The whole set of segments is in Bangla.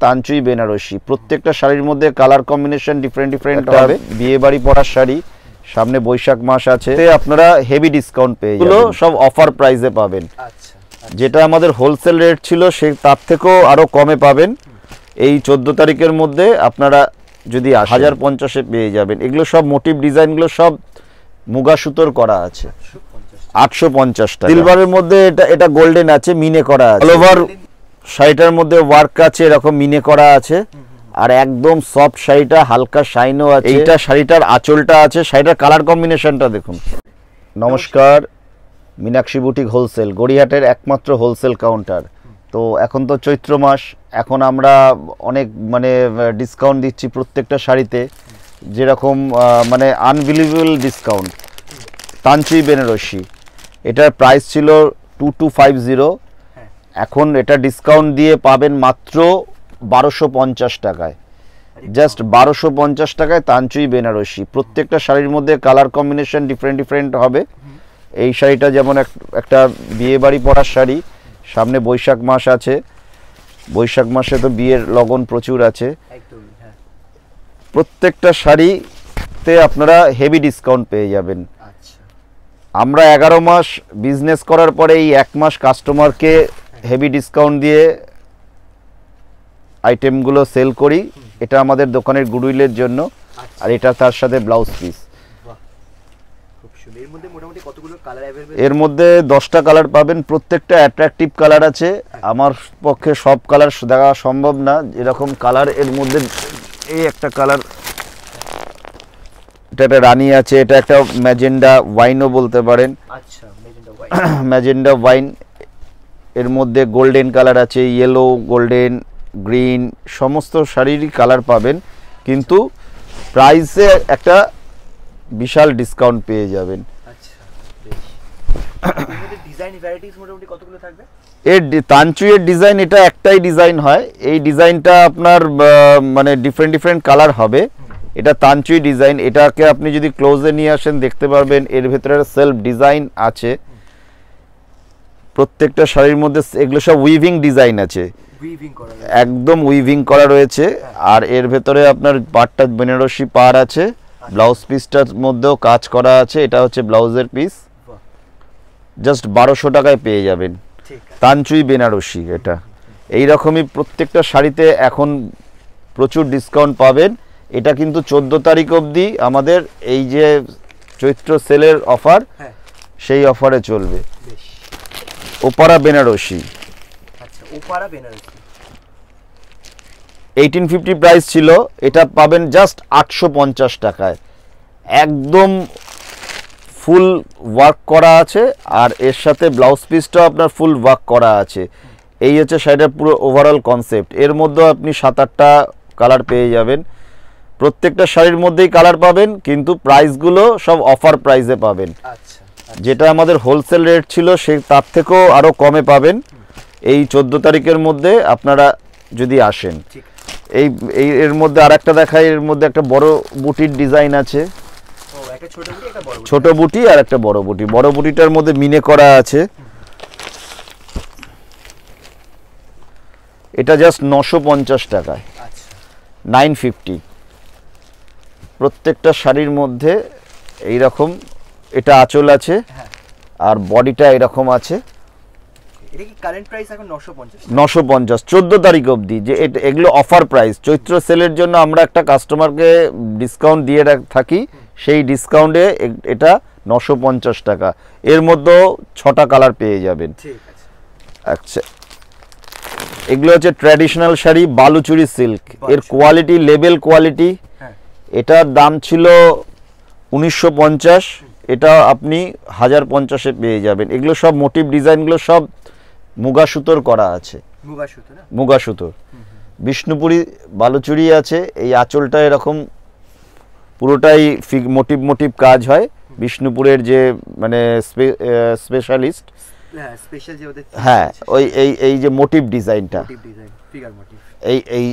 তানচুই বেনারসি প্রত্যেকটা শাড়ির মধ্যে কালার কম্বিনেশন ডিফারেন্ট হবে। বিয়ে বাড়ি পরার শাড়ি, সামনে বৈশাখ মাস আছে, আপনারা হেভি ডিসকাউন্ট পেয়ে যাবেন। সব অফার প্রাইসে পাবেন। যেটা আমাদের হোলসেল রেট ছিল সে তার থেকেও আরো কমে পাবেন। এই 14 তারিখের মধ্যে আপনারা যদি 1050-এ পেয়ে যাবেন। এগুলো সব মোটিভ ডিজাইনগুলো সব মুগা সুতোর করা আছে। 850 টাকা। সিলভারের মধ্যে এটা গোল্ডেন আছে, মিনে করা আছে। অল ওভার শাড়িটার মধ্যে ওয়ার্ক আছে, এরকম মিনে করা আছে। আর একদম সফট শাড়িটা, হালকা শাইনও আছে। এইটা শাড়িটার আঁচলটা আছে। শাড়িটার কালার কম্বিনেশনটা দেখুন। নমস্কার, মীনাক্ষী বুটিক হোলসেল, গড়িয়াহাটের একমাত্র হোলসেল কাউন্টার। তো এখন তো চৈত্র মাস, এখন আমরা অনেক ডিসকাউন্ট দিচ্ছি প্রত্যেকটা শাড়িতে, যেরকম আনবিলিভেবল ডিসকাউন্ট। তানচুই বেনারসি, এটার প্রাইস ছিল 2250, এখন এটা ডিসকাউন্ট দিয়ে পাবেন মাত্র 1250 টাকায়। জাস্ট 1250 টাকায় তানচুই বেনারসি। প্রত্যেকটা শাড়ির মধ্যে কালার কম্বিনেশন ডিফারেন্ট হবে। এই শাড়িটা যেমন একটা বিয়ে বাড়ি পরার শাড়ি, সামনে বৈশাখ মাস আছে। বৈশাখ মাসে তো বিয়ের লগন প্রচুর আছে। প্রত্যেকটা শাড়িতে আপনারা হেভি ডিসকাউন্ট পেয়ে যাবেন। আমরা 11 মাস বিজনেস করার পরে এই 1 মাস কাস্টমারকে হেভি ডিসকাউন্ট দিয়ে আইটেমগুলো সেল করি। এটা আমাদের দোকানের গুডউইলের জন্য। আর এটা তার সাথে ব্লাউজ পিস। এর মধ্যে 10টা কালার পাবেন, প্রত্যেকটা অ্যাট্রাকটিভ কালার আছে। আমার পক্ষে সব কালার দেখা সম্ভব না। এরকম কালার এর মধ্যে, এই একটা কালার, এটা একটা রানী আছে, এটা একটা ম্যাজেন্ডা ওয়াইনও বলতে পারেন। Magenta wine. এর মধ্যে গোল্ডেন কালার আছে, ইয়েলো, গোল্ডেন, গ্রিন, সমস্ত শাড়িরই কালার পাবেন, কিন্তু প্রাইসে একটা বিশাল ডিসকাউন্ট পেয়ে যাবেন। এর তানচুইয়ের ডিজাইন এটা একটাই ডিজাইন হয়। এই ডিজাইনটা আপনার ডিফারেন্ট কালার হবে। এটা তানচুই ডিজাইন। এটাকে আপনি যদি ক্লোজে নিয়ে আসেন দেখতে পারবেন এর ভেতরে সেলফ ডিজাইন আছে। প্রত্যেকটা শাড়ির মধ্যে এগুলো সব উইভিং ডিজাইন আছে, একদম উইভিং করা রয়েছে। আর এর ভেতরে আপনার পাড়টা বেনারসি পাড় আছে, ব্লাউজ পিসটার মধ্যেও কাজ করা আছে। এটা হচ্ছে ব্লাউজের পিস। জাস্ট 1200 টাকায় পেয়ে যাবেন তানচুই বেনারসি। এটা এইরকমই প্রত্যেকটা শাড়িতে এখন প্রচুর ডিসকাউন্ট পাবেন। এটা কিন্তু 14 তারিখ অবধি আমাদের এই যে চৈত্র সেলের অফার, সেই অফারে চলবে। ওপারা বেনারসি, 1850 প্রাইস ছিল, এটা পাবেন জাস্ট 850 টাকায়। একদম ফুল ওয়ার্ক করা আছে, আর এর সাথে ব্লাউজ পিসটাও আপনার ফুল ওয়ার্ক করা আছে। এই হচ্ছে শাড়িটার পুরো ওভারঅল কনসেপ্ট। এর মধ্যে আপনি 7-8টা কালার পেয়ে যাবেন। প্রত্যেকটা শাড়ির মধ্যেই কালার পাবেন, কিন্তু প্রাইসগুলো সব অফার প্রাইসে পাবেন। যেটা আমাদের হোলসেল রেট ছিল সে তার থেকেও আরো কমে পাবেন এই 14 তারিখের মধ্যে আপনারা যদি আসেন। এর মধ্যে আরেকটা দেখাই। এর মধ্যে একটা বড় বুটির ডিজাইন আছে, ছোট বুটি আর একটা বড় বুটি। বড় বুটিটার মধ্যে মিনে করা আছে। এটা জাস্ট 950 টাকায়, 950। প্রত্যেকটা শাড়ির মধ্যে এইরকম এটা আঁচল আছে, আর বডিটা এরকম আছে। এটা কি কারেন্ট প্রাইস এখন 950 14 তারিখ অবধি। যে এগুলো অফার প্রাইস, চৈত্র সেলের জন্য আমরা একটা কাস্টমারকে ডিসকাউন্ট দিয়ে থাকি। সেই ডিসকাউন্টে এটা 950 টাকা। এর মধ্যেও 6টা কালার পেয়ে যাবেন। আচ্ছা, এগুলো হচ্ছে ট্র্যাডিশনাল শাড়ি, বালুচুরি সিল্ক। এর কোয়ালিটি, লেভেল কোয়ালিটি। এটার দাম ছিল 1950, এটা আপনি 1050-এ পেয়ে যাবেন। এগুলো সব মোটিভ ডিজাইনগুলো সব মুগা সুতোর করা আছে। মুগা সুতোর বিষ্ণুপুরি বালুচুরি আছে। এই আঁচলটা এরকম পুরোটাই মোটিভ কাজ হয়। বিষ্ণুপুরের যে স্পেশালিস্ট, হ্যাঁ, ওই এই যে মোটিভ ডিজাইনটা, এই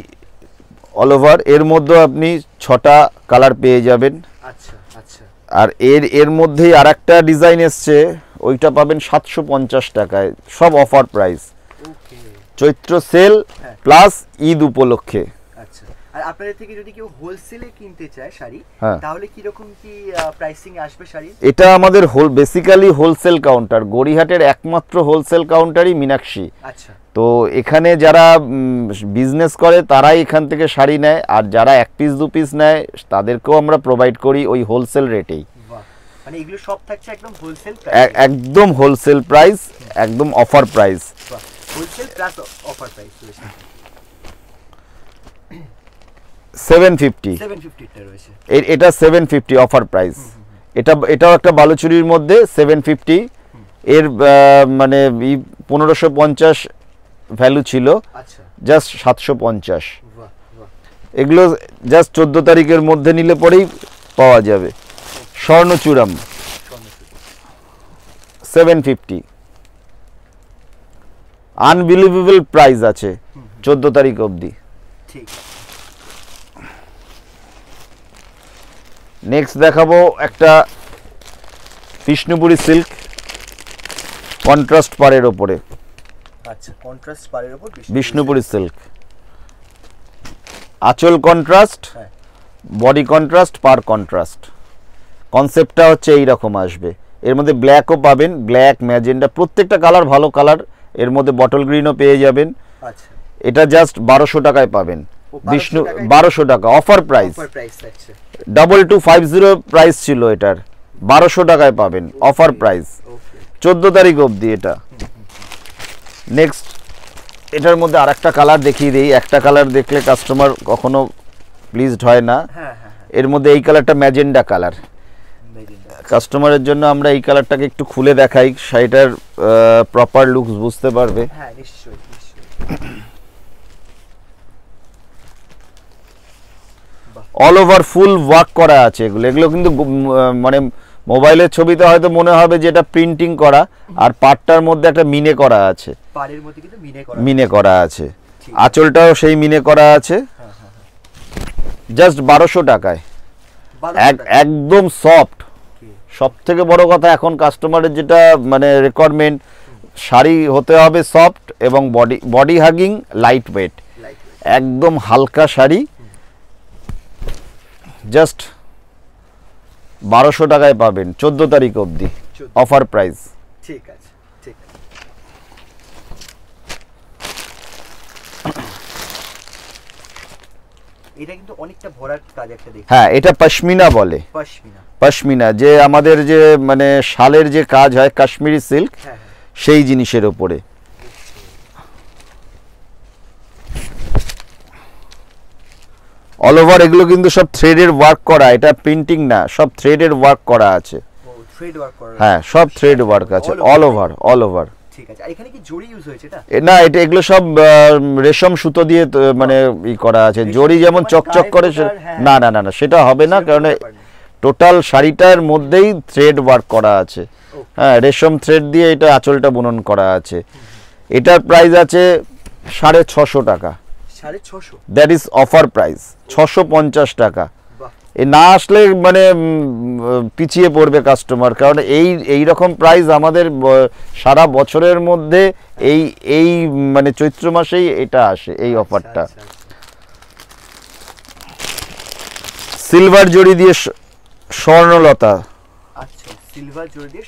অল ওভার। এর মধ্যে আপনি 6টা কালার পেয়ে যাবেন। আর এর মধ্যেই আরেকটা ডিজাইন এসছে, ওইটা পাবেন 750 টাকায়। সব অফার প্রাইস। চৈত্র সেল প্লাস ঈদ উপলক্ষে। আচ্ছা, আর আপনাদের থেকে যদি কেউ হোলসেলে কিনতে চায় শাড়ি, তাহলে কি রকম কি প্রাইসিং আসবে শাড়ি? এটা আমাদের বেসিক্যালি হোলসেল কাউন্টার, গড়িহাটের একমাত্র হোলসেল কাউন্টারই মীনাক্ষী। আচ্ছা, তো এখানে যারা বিজনেস করে তারাই এখান থেকে শাড়ি নেয়, আর যারা এক পিস দু পিস নেয় তাদেরকেও আমরা প্রোভাইড করি ওই হোলসেল রেটেই। মানে এগুলো সব থাকছে একদম হোলসেল প্রাইস, একদম হোলসেল প্রাইস, একদম offer price, wholesale plus offer price. 750 টা রয়েছে, এটা 750 অফার প্রাইস। এটাও একটা বালুচুরির মধ্যে 750। এর মানে 1550 ভ্যালু ছিল, আচ্ছা, জাস্ট 750। বাহ বাহ, এগুলো জাস্ট 14 তারিখের মধ্যে নিলে পরেই পাওয়া যাবে। স্বর্ণচূড়াম 750, আনবিলিভেবল প্রাইস আছে 14 তারিখ অবধি। ঠিক। নেক্সট দেখাবো একটা বিষ্ণুপুরি সিল্ক, কন্ট্রাস্ট পাড়ের ওপরে। আচ্ছা, কন্ট্রাস্ট পাড়ের উপর বিষ্ণুপুরি সিল্ক, আঁচল কন্ট্রাস্ট, বডি কন্ট্রাস্ট, পার কন্ট্রাস্ট। কনসেপ্টটা হচ্ছে এই রকম আসবে। এর মধ্যে ব্ল্যাকও পাবেন, ব্ল্যাক, ম্যাজেন্ডা, প্রত্যেকটা কালার ভালো কালার। এর মধ্যে বটল গ্রিনও পেয়ে যাবেন। আচ্ছা, এটা জাস্ট 1200 টাকায় পাবেন। বিষ্ণু 1200 টাকা অফার প্রাইস। 2250 প্রাইস ছিল এটার, 1200 টাকায় পাবেন অফার প্রাইস 14 তারিখ অবধি এটা। নেক্সট এটার মধ্যে আরেকটা কালার দেখিয়ে দিই। একটা কালার দেখলে কাস্টমার কখনো প্লিজড হয় না। এর মধ্যে এই কালারটা ম্যাজেন্ডা কালার। কাস্টমারের জন্য আমরা এই কালারটাকে একটু খুলে দেখাই, শাড়িটার প্রপার লুকস বুঝতে পারবে। হ্যাঁ, নিশ্চয়ই নিশ্চয়ই। অল ওভার ফুল ওয়ার্ক করা আছে এগুলো কিন্তু মানে মোবাইলের ছবিতে হয়তো মনে হবে যে এটা প্রিন্টিং করা, আর পাটটার মধ্যে একটা মিনে করা আছে, পাড়ের মধ্যে কিন্তু মিনে করা আছে। আঁচলটাও সেই মিনে করা আছে, জাস্ট 1200 টাকায়, একদম সফট। সব থেকে বড় কথা, এখন কাস্টমারের যেটা মানে রিকোয়ারমেন্ট, শাড়ি হতে হবে সফট এবং বডি হাগিং, লাইট ওয়েট, একদম হালকা শাড়ি। জাস্ট 1200 টাকায় পাবেন 14 তারিখ অবধি অফার প্রাইস। ঠিক আছে, ঠিক আছে। এটা কিন্তু অনেকটা ভরাট কাজ একটা দেখি। হ্যাঁ, এটা পশমিনা বলে। পশমিনা যে আমাদের যে মানে শালের যে কাজ হয় কাশ্মীরি সিল্ক, সেই জিনিসের উপরে। অল ওভার এগুলো কিন্তু সব থ্রেডের ওয়ার্ক করা, এটা প্রিন্টিং না, সব থ্রেডের ওয়ার্ক করা আছে। থ্রেড ওয়ার্ক করা, হ্যাঁ, সব থ্রেড ওয়ার্ক আছে অল ওভার। ঠিক আছে। আর এখানে কি জড়ি ইউজ হয়েছে এটা? না, এগুলো সব রেশম সুতো দিয়ে মানে ই করা আছে। জড়ি যেমন চকচক করে, না না না না, সেটা হবে না, কারণ টোটাল শাড়িটার মধ্যেই থ্রেড ওয়ার্ক করা আছে। হ্যাঁ, রেশম থ্রেড দিয়ে এটা আঁচলটা বুনন করা আছে। এটার প্রাইস আছে 650 টাকা। 650, দ্যাট ইজ অফার প্রাইস। 650 টাকা। এ না আসলে মানে পিছিয়ে পড়বে কাস্টমার, কারণ এই রকম প্রাইস আমাদের সারা বছরের মধ্যে এই মানে চৈত্র মাসেই এটা আসে, এই অফারটা। সিলভার জড়ি দিয়ে স্বর্ণলতা, আচ্ছা, সিলভার জড়ি দিয়ে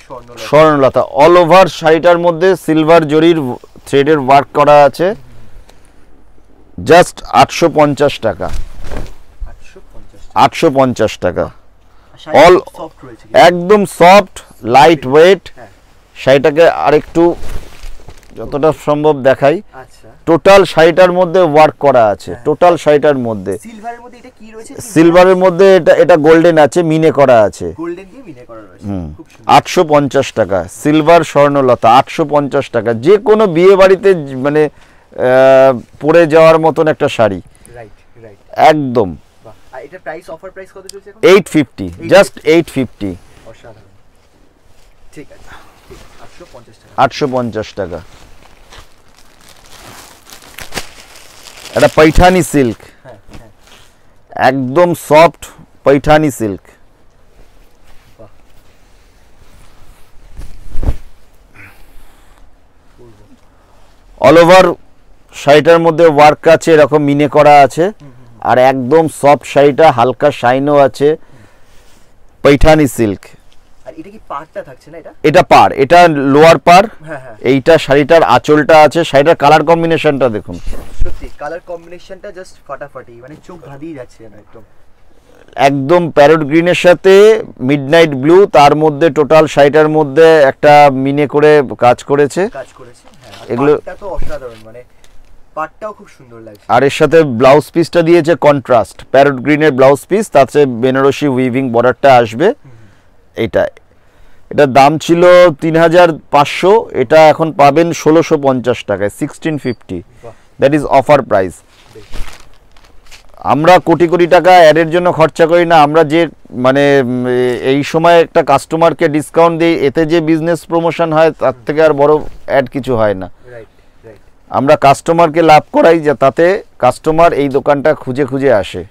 স্বর্ণলতা অল ওভার শাড়িটার মধ্যে সিলভার জড়ির থ্রেডের ওয়ার্ক করা আছে। জাস্ট 850 টাকা। 850 টাকা। অল একদম সফট, লাইট ওয়েট। শাড়িটাকে আরেকটু যতটা সম্ভব দেখাই। টোটাল শাড়িটার মধ্যে ওয়ার্ক করা আছে, টোটাল শাড়িটার মধ্যে। সিলভারের মধ্যে এটা গোল্ডেন আছে, মিনে করা আছে। 850 টাকা সিলভার স্বর্ণলতা, 850 টাকা। যে কোনো বিয়ে বাড়িতে মানে পরে যাওয়ার মতন একটা শাড়ি, একদম। এটা প্রাইস, অফার প্রাইস কত চলছে এখন? 850, জাস্ট 850। অসাধারণ। ঠিক আছে, 850 টাকা। 850 টাকা। এটা পৈঠানি সিল্ক, একদম soft Paithani silk. All over শাড়িটার মধ্যে ওয়ার্ক আছে, এরকম মিনে করা আছে, আর একদম সফট শাড়িটা, হালকা শাইনও আছে, পৈঠানি সিল্ক। আর এটা কি পাড়টা থাকছে না? এটা পাড়, এটা লোয়ার পাড়। হ্যাঁ হ্যাঁ, এইটা শাড়িটার আঁচলটা আছে। শাড়িটার কালার কম্বিনেশনটা দেখুন, সত্যি কালার কম্বিনেশনটা জাস্ট ফাটাফাটি, মানে চোখ ধাঁধিয়ে যাচ্ছে না একদম। একদম প্যারট গ্রিনের সাথে মিডনাইট ব্লু, তার মধ্যে টোটাল শাড়িটার মধ্যে একটা মিনে করে কাজ করেছে। হ্যাঁ, এগুলো পাড়টা তো অসাধারণ, মানে পাড়টাও খুব সুন্দর লাগছে। আর এর সাথে ব্লাউজ পিসটা দিয়েছে কন্ট্রাস্ট, প্যারট গ্রিনের ব্লাউজ পিস, তাতে বেনারসি উইভিং বর্ডারটা আসবে। এটার দাম ছিল 3500, এটা এখন পাবেন 1650 টাকায়, 1650। That is offer price. আমরা কোটি কোটি টাকা অ্যাডের জন্য খরচা করি না, আমরা যে মানে এই সময় একটা কাস্টমারকে ডিসকাউন্ট দিই, এতে যে বিজনেস প্রমোশন হয় তার থেকে আর বড় অ্যাড কিছু হয় না। আমরা কাস্টমারকে লাভ করাই, যে তাতে কাস্টমার এই দোকানটা খুঁজে খুঁজে আসে।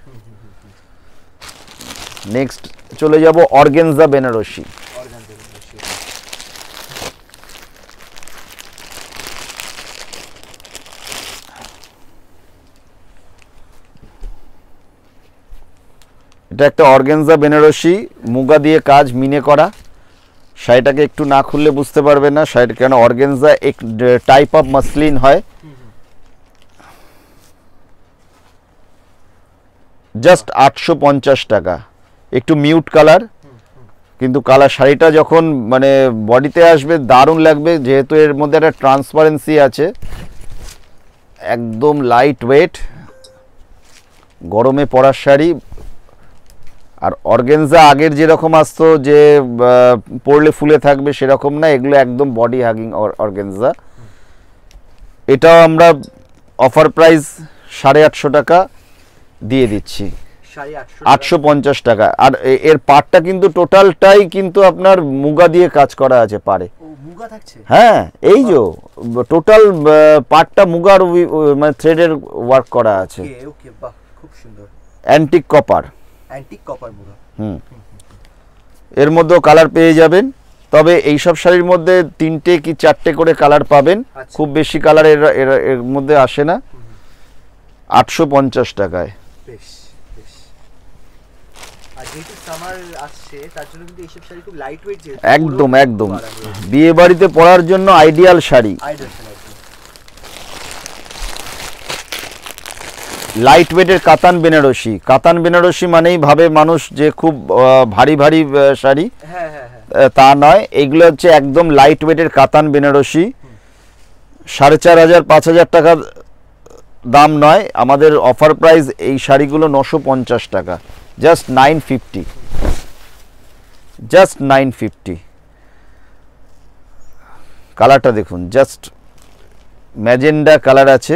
নেক্সট চলে যাব অর্গানজা বেনারসি। এটা একটা অর্গানজা বেনারসি, মুগা দিয়ে কাজ, মিনে করা। শাড়িটাকে একটু না খুললে বুঝতে পারবে না শাড়িটা কেন অর্গানজা, এক টাইপ অফ মাসলিন হয়। জাস্ট 850 টাকা, একটু মিউট কালার, কিন্তু কালার শাড়িটা যখন মানে বডিতে আসবে দারুণ লাগবে, যেহেতু এর মধ্যে একটা ট্রান্সপারেন্সি আছে। একদম লাইট ওয়েট, গরমে পরার শাড়ি। আর অর্গানজা আগের যেরকম আসতো যে পরলে ফুলে থাকবে, সেরকম না, এগুলো একদম বডি হাগিং অর্গানজা। এটাও আমরা অফার প্রাইস 850 টাকা দিয়ে দিচ্ছি, 850 টাকা। আর এর পাড়টা কিন্তু টোটালটাই কিন্তু আপনার মুগা দিয়ে কাজ করা আছে পাড়ে। মুগা থাকছে? হ্যাঁ, এই যে টোটাল পাড়টা মুগার মানে থ্রেডের ওয়ার্ক করা আছে। ওকে, বাহ, খুব সুন্দর। Antique copper muga. এর মধ্যেও কালার পেয়ে যাবেন, তবে এইসব শাড়ির মধ্যে 3টে কি 4টে করে কালার পাবেন, খুব বেশি কালার এর মধ্যে আসে না। 850 টাকায়। বেশ বেশ। আর যেহেতু সামার আসছে, তার জন্য কিন্তু এইসব শাড়ি খুব লাইট ওয়েট, একদম একদম বিয়ে বাড়িতে পরার জন্য আইডিয়াল শাড়ি। লাইট ওয়েটের কাতান বেনারসি। কাতান বেনারসি মানেই ভাবে মানুষ যে খুব ভারী ভারী শাড়ি, তা নয়। এগুলো হচ্ছে একদম লাইট ওয়েটের কাতান বেনারসি। 4500-5000 টাকা দাম নয়, আমাদের অফার প্রাইস এই শাড়িগুলো 950 টাকা, জাস্ট 950, জাস্ট 950। কালারটা দেখুন, জাস্ট ম্যাজেন্ডা কালার আছে,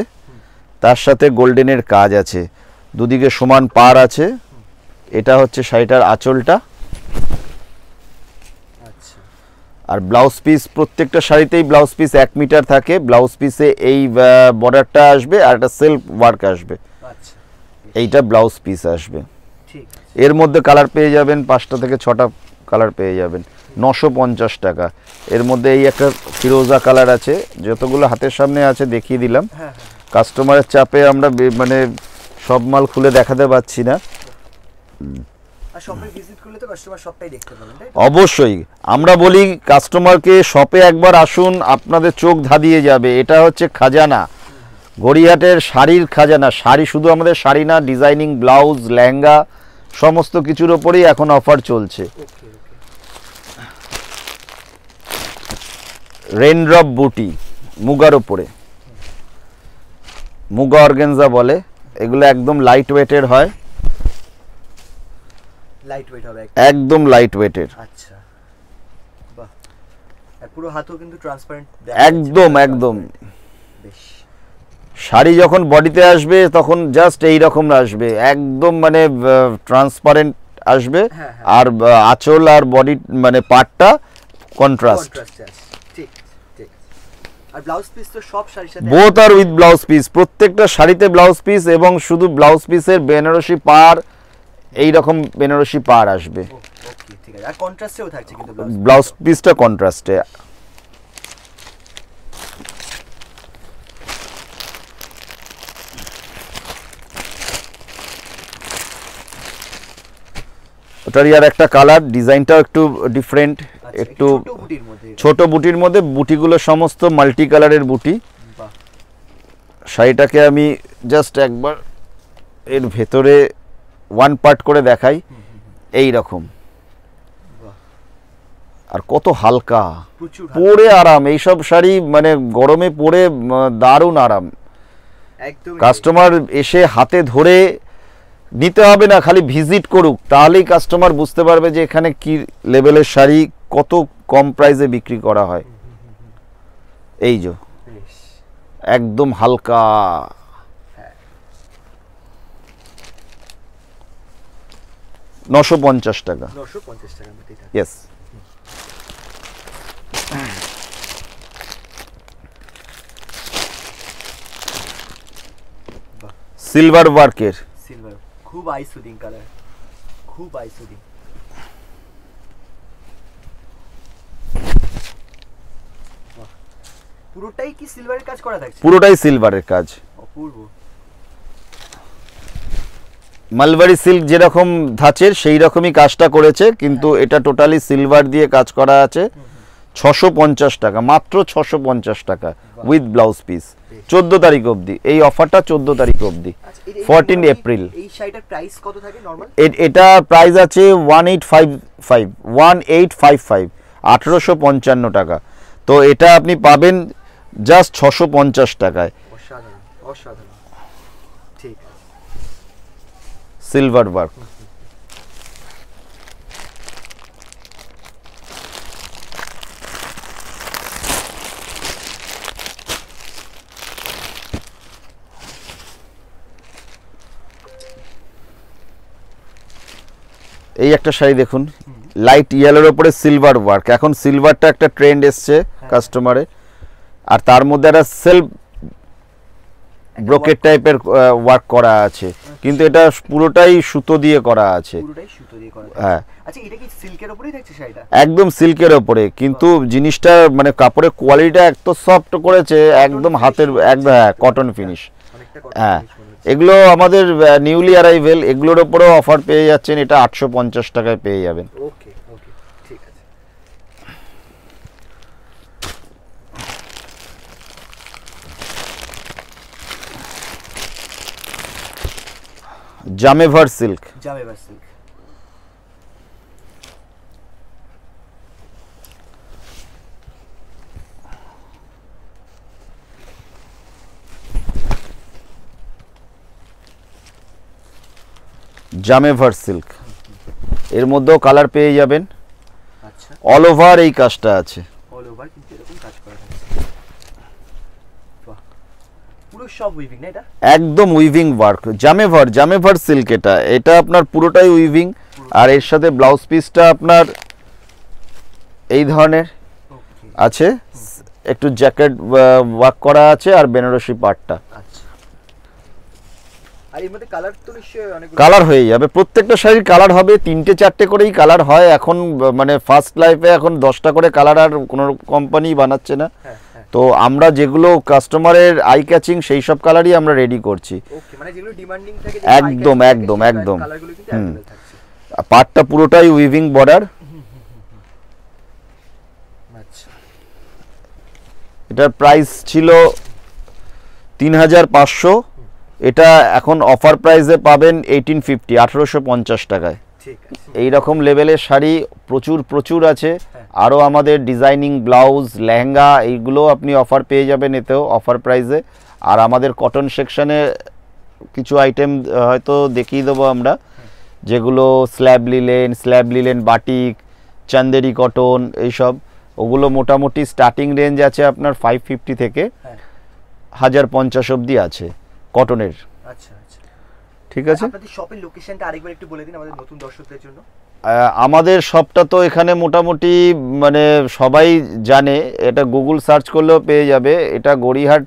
তার সাথে গোল্ডেনের কাজ আছে, দুদিকে সমান পার আছে। এটা হচ্ছে শাড়িটার আঁচলটা। আর ব্লাউজ পিস, প্রত্যেকটা শাড়িতেই ব্লাউজ পিস 1 মিটার থাকে। ব্লাউজ পিসে এই বর্ডারটা আসবে, আর একটা সেলফ ওয়ার্ক আসবে। এইটা ব্লাউজ পিস আসবে। এর মধ্যে কালার পেয়ে যাবেন 5টা থেকে 6টা কালার পেয়ে যাবেন, 950 টাকা। এর মধ্যে এই একটা ফিরোজা কালার আছে, যতগুলো হাতের সামনে আছে দেখিয়ে দিলাম। কাস্টমারের চাপে আমরা মানে সব মাল খুলে দেখাতে পাচ্ছি না। অবশ্যই আমরা বলি কাস্টমারকে, শপে একবার আসুন, আপনাদের চোখ ধাঁধিয়ে যাবে। এটা হচ্ছে খাজানা, গড়িয়াহাটের শাড়ির খাজানা। শাড়ি শুধু আমাদের শাড়ি না, ডিজাইনিং ব্লাউজ, লেহেঙ্গা, সমস্ত কিছুর ওপরেই এখন অফার চলছে। রেনড্রপ বুটি, মুগার ওপরে, মুগা অর্গানজা বলে। এগুলো একদম লাইট ওয়েটের হয়, একদম লাইট ওয়েটের। আচ্ছা, বাহ, আর পুরো হাতও কিন্তু ট্রান্সপারেন্ট, একদম একদম। শাড়ি যখন বডিতে আসবে তখন জাস্ট এই রকম আসবে, একদম মানে ট্রান্সপারেন্ট আসবে। আর আঁচল আর বডি মানে পার্টটা কন্ট্রাস্ট। আর ব্লাউজ পিস তো সব শাড়ির সাথে, বোথ আর উইথ ব্লাউজ পিস, প্রত্যেকটা শাড়িতে ব্লাউজ পিস, এবং শুধু ব্লাউজ পিসের বেনারসি পাড়, এই রকম বেনারসি পাড় আসবে। ওকে, ঠিক আছে। আর কন্ট্রাস্টেও থাকছে কিন্তু ব্লাউজ পিসটা কন্ট্রাস্টে। ওটারই আর একটা কালার, ডিজাইনটাও একটু ডিফারেন্ট, একটু ছোট বুটির মধ্যে, বুটিগুলো সমস্ত মাল্টি কালারের বুটি। শাড়িটাকে আমি জাস্ট একবার এর ভেতরে ওয়ান পার্ট করে দেখাই, এই রকম, আর কত হালকা, পরে আরাম। এইসব শাড়ি মানে গরমে পরে দারুণ আরাম। কাস্টমার এসে হাতে ধরে নিতে হবে না, খালি ভিজিট করুক, তাহলেই কাস্টমার বুঝতে পারবে যে এখানে কি লেভেলের শাড়ি কত কম প্রাইসে বিক্রি করা হয়। এই যে একদম হালকা, 950 টাকা। 950 টাকা ইয়েস। সিলভার ওয়ার্কের, সিলভার, খুব আই সুদিং কালার, খুব আই সুদিং। পুরোটাই কি সিলভারের কাজ করা থাকছে? পুরোটাই সিলভারের কাজ। অপূর্ব। মালবারি সিল্ক যেরকম ধাঁচের সেই রকমই কাজটা করেছে, কিন্তু এটা টোটালি সিলভার দিয়ে কাজ করা আছে। 650 টাকা, মাত্র 650 টাকা উইথ ব্লাউজ পিস। 14 তারিখ অবধি এই অফারটা, 14 তারিখ অবধি, 14 এপ্রিল। এই শাড়িটার প্রাইস কত থাকে নরমাল? এটা প্রাইস আছে 1855, 1855 টাকা। তো এটা আপনি পাবেন জাস্ট 650 টাকায়। অসাধারণ, অসাধারণ। ঠিক আছে। Silver work. এই একটা শাড়ি দেখুন, লাইট ইয়েলোর উপরে সিলভার ওয়ার্ক। এখন সিলভারটা একটা ট্রেন্ড এসছে কাস্টমারে, আর তার মধ্যে একটা সেলফ ব্রোকেট টাইপের ওয়ার্ক করা আছে, কিন্তু এটা পুরোটাই সুতো দিয়ে করা আছে। পুরোটাই সুতো দিয়ে করা আছে। হ্যাঁ। আচ্ছা, এটা কি সিল্কের উপরেই থাকছে শাড়িটা? একদম সিল্কের উপরে, কিন্তু জিনিসটা মানে কাপড়ের কোয়ালিটিটা এত সফট করেছে, একদম হাতের, একদম কটন ফিনিশ। হ্যাঁ, এগুলো আমাদের নিউলি অ্যারাইভেল, এগুলোর উপরেও অফার পেয়ে যাচ্ছেন। এটা 850 টাকায় পেয়ে যাবেন। ওকে ওকে, ঠিক আছে। জামেভার সিল্ক। জামেভার সিল্ক। জামেভার সিল্ক, এর মধ্যেও কালার পেয়ে যাবেন। আচ্ছা, অল ওভার এই কাজটা আছে। অল ওভার কিন্তু এরকম কাজ করা আছে। বাহ, পুরো সব উইভিং না এটা? একদম উইভিং ওয়ার্ক। জামেভার সিল্ক, এটা আপনার পুরোটাই উইভিং, আর এর সাথে ব্লাউজ পিসটা আপনার এই ধরনের আছে, একটু জ্যাকেট ওয়ার্ক করা আছে, আর বেনারসি পাটটা। আচ্ছা, আর এর মধ্যে কালার তো নিশ্চয়ই অনেক কালার হয়ে যাবে, প্রত্যেকটা শাড়ির কালার হবে, 3-4টে করেই কালার হয় এখন। মানে ফার্স্ট লাইফে এখন 10টা করে কালার আর কোনো কোম্পানি বানাচ্ছে না। তো আমরা যেগুলো কাস্টমারের আই ক্যাচিং সেই সব কালারই আমরা রেডি করছি। ওকে, মানে যেগুলো ডিমান্ডিং থাকে, একদম একদম একদম। কালারগুলো কিন্তু अवेलेबल থাকছে। পাটটা পুরোটাই উইভিং বর্ডার। আচ্ছা, এটার প্রাইস ছিল 3500, এটা এখন অফার প্রাইসে পাবেন 1850, 1850 টাকায়। ঠিক আছে। এই রকম লেভেলের শাড়ি প্রচুর আছে। আরও আমাদের ডিজাইনিং ব্লাউজ, লেহেঙ্গা, এইগুলো আপনি অফার পেয়ে যাবেন এতেও অফার প্রাইসে। আর আমাদের কটন সেকশনে কিছু আইটেম হয়তো দেখিয়ে দেবো আমরা, যেগুলো slab linen, batik, Chanderi cotton, এইসব। ওগুলো মোটামুটি স্টার্টিং রেঞ্জ আছে আপনার 550 থেকে 1050 অবধি আছে কটনের। আচ্ছা আচ্ছা, ঠিক আছে। আপনাদের শপের লোকেশনটা আরেকবার একটু বলে দিন আমাদের নতুন দর্শকদের জন্য। আমাদের শপটা তো এখানে মোটামুটি মানে সবাই জানে, এটা গুগল সার্চ করলেও পেয়ে যাবে। এটা গড়িয়াহাট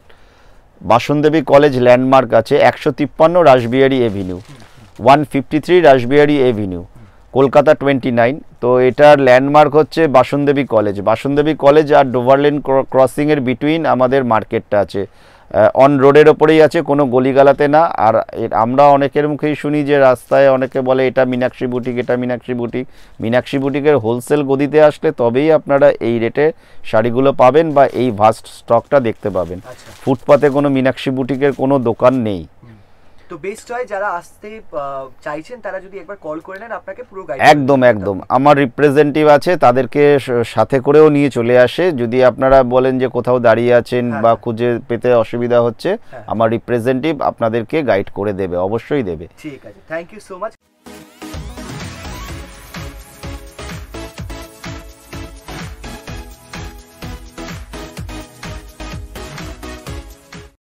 বাসনদেবী কলেজ ল্যান্ডমার্ক আছে, 153 রাসবিহারী এভিনিউ, 153 রাসবিহারী এভিনিউ, কলকাতা 29। তো এটার ল্যান্ডমার্ক হচ্ছে বাসনদেবী কলেজ আর ডোভারলেন ক্রসিংয়ের বিটুইন আমাদের মার্কেটটা আছে। অন রোডের ওপরেই আছে, কোনো গলিগালাতে না। আর আমরা অনেকের মুখেই শুনি যে রাস্তায় অনেকে বলে এটা মীনাক্ষী বুটিক, এটা মীনাক্ষী বুটিক। মীনাক্ষী বুটিকের হোলসেল গদিতে আসলে তবেই আপনারা এই রেটে শাড়িগুলো পাবেন বা এই ভাস্ট স্টকটা দেখতে পাবেন। ফুটপাতে কোনো মীনাক্ষী বুটিকের কোনো দোকান নেই। তো বেস্ট হয় যারা আসতে চাইছেন তারা যদি একবার কল করে নেন আপনাকে পুরো গাইড। একদম একদম, আমার রিপ্রেজেন্টেটিভ আছে, তাদেরকে সাথে করেও নিয়ে চলে আসে। যদি আপনারা বলেন যে কোথাও দাঁড়িয়ে আছেন বা খুঁজে পেতে অসুবিধা হচ্ছে, আমার রিপ্রেজেন্টেটিভ আপনাদেরকে গাইড করে দেবে, অবশ্যই দেবে। ঠিক আছে, থ্যাংক ইউ সো মাচ।